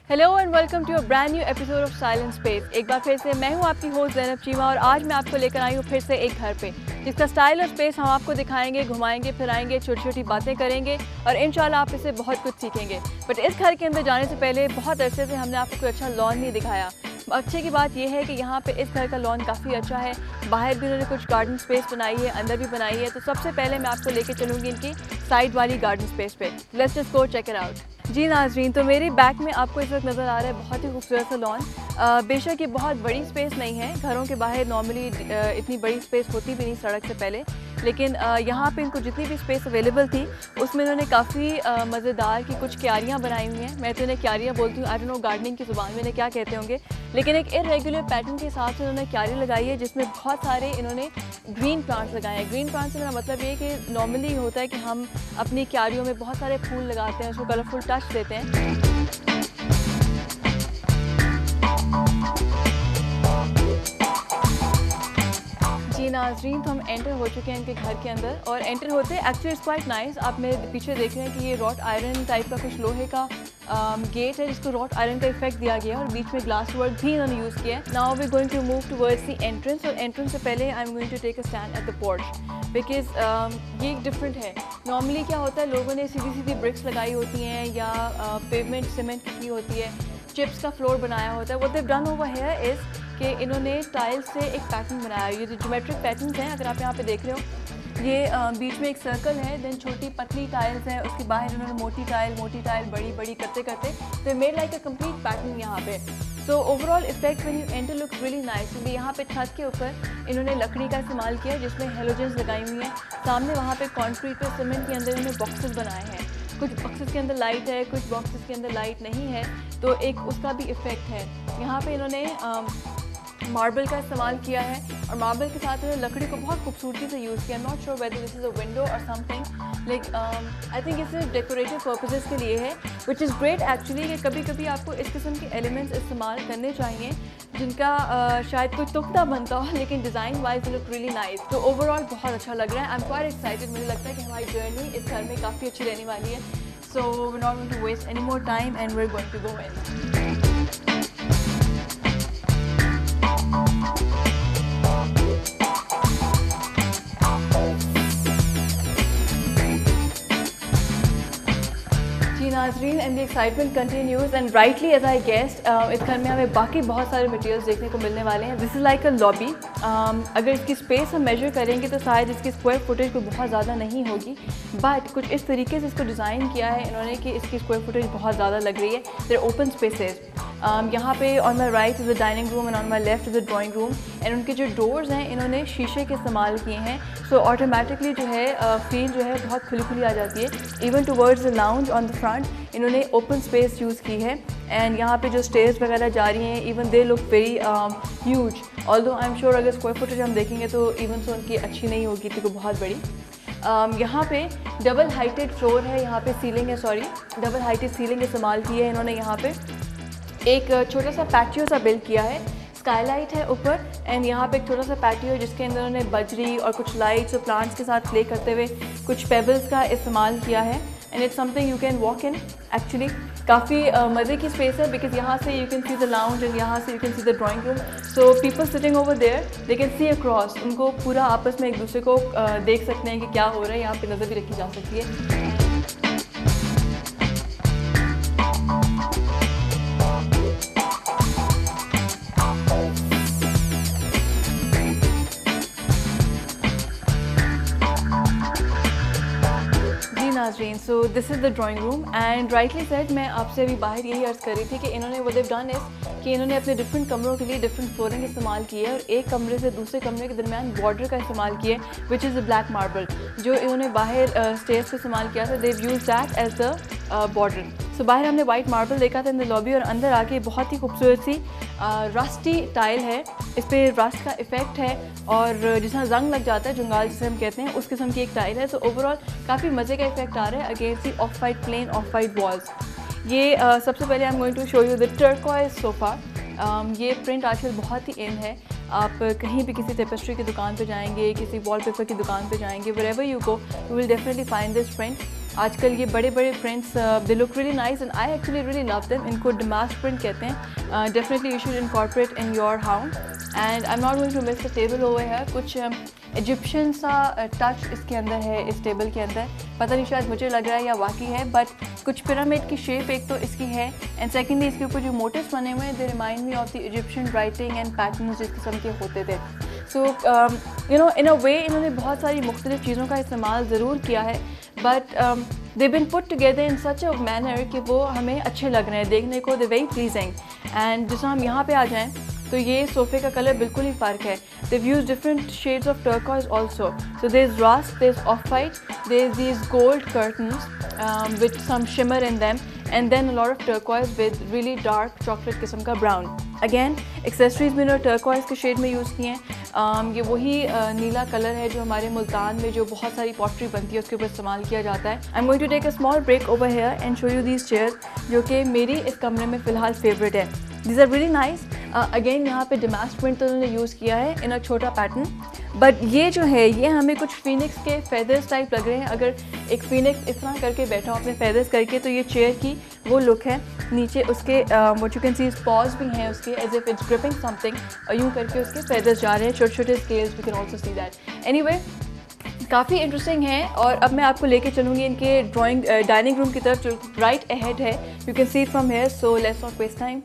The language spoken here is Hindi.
Hello and welcome to a brand new episode of silent space. एक बार फिर से मैं हूं आपकी होस्ट ज़ैनब चीमा और आज मैं आपको लेकर आई हूं फिर से एक घर पे जिसका स्टाइल और स्पेस हम आपको दिखाएंगे, घुमाएंगे, फिराएंगे, छोटी छोटी बातें करेंगे और इंशाल्लाह आप इससे बहुत कुछ सीखेंगे। बट इस घर के अंदर जाने से पहले बहुत अरसे से हमने आपको कोई अच्छा लॉन नहीं दिखाया। अच्छे की बात यह है कि यहाँ पे इस घर का लॉन काफ़ी अच्छा है, बाहर भी उन्होंने कुछ गार्डन स्पेस बनाई है, अंदर भी बनाई है। तो सबसे पहले मैं आपको लेके चलूँगी इनकी साइड वाली गार्डन स्पेस पे। Let's just go check it out. जी नाजरीन, तो मेरी बैक में आपको इस वक्त नज़र आ रहा है बहुत ही खूबसूरत सा लॉन। बेशक ये बहुत बड़ी स्पेस नहीं है, घरों के बाहर नॉर्मली इतनी बड़ी स्पेस होती भी नहीं सड़क से पहले, लेकिन यहाँ पे इनको जितनी भी स्पेस अवेलेबल थी उसमें इन्होंने काफ़ी मज़ेदार की कुछ क्यारियाँ बनाई हुई हैं। मैं तो इन्हें क्यारियाँ बोलती हूँ, आई डोंट नो गार्डनिंग की ज़ुबान में इन्हें क्या कहते होंगे, लेकिन एक इरेगुलर पैटर्न के हिसाब से इन्होंने क्यारी लगाई है जिसमें बहुत सारे इन्होंने ग्रीन प्लांट्स लगाए हैं। ग्रीन प्लांट्स से मेरा मतलब ये है कि नॉर्मली होता है कि हम अपनी क्यारियों में बहुत सारे फूल लगाते हैं, उसको कलरफुल टच देते हैं। जी नाजरीन, तो हम एंटर हो चुके हैं इनके घर के अंदर और एंटर होते एक्चुअली इट्स क्वाइट नाइस। आप मेरे पीछे देख रहे हैं कि ये रॉट आयरन टाइप का कुछ लोहे का गेट है जिसको रॉट आयरन का इफेक्ट दिया गया है और बीच में ग्लास वर्क भी इन्होंने यूज़ किया है। Now we going to move towards the entrance और एंट्रेंस से पहले I am going to take a stand at the porch because ये एक डिफरेंट है। नॉर्मली क्या होता है, लोगों ने सीधी सीधी ब्रिक्स लगाई होती हैं या पेवमेंट सीमेंट की होती है, चिप्स का फ्लोर बनाया होता है। What they have done over here is कि इन्होंने टाइल्स से एक पैटर्न बनाया। ये जो ज्योमेट्रिक पैटर्न्स हैं, अगर आप यहाँ पे देख रहे हो, ये बीच में एक सर्कल है, देन छोटी पतली टाइल्स हैं, उसके बाहर इन्होंने मोटी टाइल बड़ी बड़ी करते करते they made like a complete pattern यहाँ पे। So overall effect when you enter looks really nice. क्योंकि यहाँ पे छत के ऊपर इन्होंने लकड़ी का इस्तेमाल किया जिसमें हेलोजेंस लगाई हुई हैं। सामने वहाँ पे कॉन्क्रीट पे सीमेंट के अंदर इन्होंने बॉक्सेस बनाए हैं। कुछ बॉक्सेस के अंदर लाइट है, कुछ बॉक्सेस के अंदर लाइट नहीं है, तो एक उसका भी इफेक्ट है। यहाँ पे इन्होंने मार्बल का इस्तेमाल किया है और मार्बल के साथ इन्होंने लकड़ी को बहुत खूबसूरती से यूज़ किया। Not sure whether this is a window और समथिंग, लाइक आई थिंक इसे डेकोरेटिव पर्पसेस के लिए है, विच इज़ ग्रेट एक्चुअली। कि कभी कभी आपको इस किस्म के एलिमेंट्स इस्तेमाल करने चाहिए जिनका शायद कोई तुकता बनता हो, लेकिन design wise look really nice. तो ओवरऑल बहुत अच्छा लग रहा है। I am quite excited. मुझे लगता है कि हमारी जर्नी इस घर में काफ़ी अच्छी रहने वाली है। So we not going to waste any more time and we are going to go in. Nazreen, and the excitement continues and rightly as I guessed, इस घर में हमें बाकी बहुत सारे मटेरियल्स देखने को मिलने वाले हैं। This is like a lobby. अगर इसकी स्पेस हम मेजर करेंगे तो शायद इसकी स्क्वायर फुटेज कोई बहुत ज़्यादा नहीं होगी, बट कुछ इस तरीके से इसको डिज़ाइन किया है इन्होंने कि इसकी स्क्वायर फुटेज बहुत ज़्यादा लग रही है। Their open spaces. यहाँ पे on my right is a dining room and on my left is a drawing room and उनके जो डोर्स हैं इन्होंने शीशे के इस्तेमाल किए हैं। सो ऑटोमेटिकली जो है फील जो है बहुत खुली खुली आ जाती है। Even towards the lounge on the front इन्होंने ओपन स्पेस यूज़ की है एंड यहाँ पे जो स्टेयर्स वगैरह जा रही हैं, even they look very huge. Although I am sure अगर स्क्वायर फुटेज हम देखेंगे तो इवन सो उनकी अच्छी नहीं होगी क्योंकि बहुत बड़ी। यहाँ पे डबल हाइटेड फ्लोर है, यहाँ पे सीलिंग है, सॉरी डबल हाइटेड सीलिंग इस्तेमाल की है इन्होंने। यहाँ पे एक छोटा सा पैटियो सा बिल्ड किया है, स्काईलाइट है ऊपर एंड यहाँ पे एक छोटा सा पैटियो है जिसके अंदर उन्होंने बजरी और कुछ लाइट्स और प्लांट्स के साथ प्ले करते हुए कुछ पेबल्स का इस्तेमाल किया है and it's something you can walk in. Actually काफ़ी मज़े की स्पेस है बिकॉज यहाँ से you can see the lounge and यहाँ से you can see the drawing room. So people sitting over there they can see across, उनको पूरा आपस में एक दूसरे को देख सकते हैं कि क्या हो रहा है। यहाँ पे नज़र भी रखी जा सकती है। नाजरीन, so this is the drawing room and rightly said, मैं आपसे अभी बाहर यही अर्ज़ कर रही थी कि इन्होंने what they have done is कि इन्होंने अपने डिफरेंट कमरों के लिए डिफरेंट फ्लोरिंग इस्तेमाल की है और एक कमरे से दूसरे कमरे के दरमियान बॉर्डर का इस्तेमाल किया है which is the black marble जो इन्होंने बाहर स्टेयर्स पे इस्तेमाल किया था। They have used that as the border. So बाहर हमने वाइट मार्बल देखा था इन द लॉबी और अंदर आके बहुत ही खूबसूरत सी रस्टी टाइल है, इस पर रस्ट का इफेक्ट है और जिसमें जंग लग जाता है, जुंगाल जिसे हम कहते हैं, उस किस्म की एक टाइल है। सो ओवरऑल काफ़ी मज़े का इफेक्ट आ रहा है against the of white plain of white walls. ये सबसे पहले I am going to show you the turquoise sofa. ये प्रिंट आजकल बहुत ही इन है। आप कहीं भी किसी टेपेस्ट्री की दुकान पे जाएंगे, किसी वॉलपेपर की दुकान पे जाएंगे, wherever you go you will definitely find this print. आजकल ये बड़े बड़े prints they look really nice and I actually really love them. इनको डमास्क प्रिंट कहते हैं. Definitely you should incorporate in your house. And I am not going to miss the table over here. कुछ इजिप्शियन सा टच इसके अंदर है इस टेबल के अंदर. पता नहीं शायद मुझे लग रहा है या वाकई है, बट कुछ पिरामिड की शेप एक तो इसकी है एंड सेकेंडली इसके ऊपर जो मोटिव्स बने हुए हैं they remind me of the Egyptian writing and patterns जिस किस्म के होते थे. सो यू नो इन अ वे इन्होंने बहुत सारी मुख्तलिफ चीज़ों का इस्तेमाल ज़रूर किया है, but they bin put together in such a manner कि वो हमें अच्छे लग रहे हैं देखने को. They very pleasing. एंड जैसे हम यहाँ पे आ जाएँ तो ये सोफ़े का कलर बिल्कुल ही फ़र्क है. They've used different shades of turquoise also. So there's rust, there's off-white, there's these gold curtains with some shimmer in them, and then a lot of turquoise with really dark chocolate किस्म का brown. Again, accessories में turquoise के shade में यूज़ किए हैं. ये वही नीला कलर है जो हमारे मुल्तान में जो बहुत सारी पॉटरी बनती है उसके ऊपर इस्तेमाल किया जाता है. I'm going to take a small break over here and show you these chairs जो कि मेरी इस कमरे में फ़िलहाल फेवरेट है. These are really nice. Again यहाँ पे डमास्क प्रिंट तो उन्होंने यूज़ किया है इन अ छोटा पैटर्न, बट ये जो है ये हमें कुछ फीनिक्स के फेदर्स टाइप लग रहे हैं. अगर एक फीनिक्स इस तरह करके बैठा हो अपने फेदर्स करके तो ये चेयर की वो लुक है. नीचे उसके what you can see paws भी हैं उसके as if it's gripping something और यूँ करके उसके फेदर्स जा रहे हैं. छोटे छोटे scales we can also see that. Anyway काफ़ी इंटरेस्टिंग है. और अब मैं आपको लेके चलूँगी इनके ड्राइंग डाइनिंग रूम की तरफ जो राइट अहेड है. You can see it from here. So let's not waste time.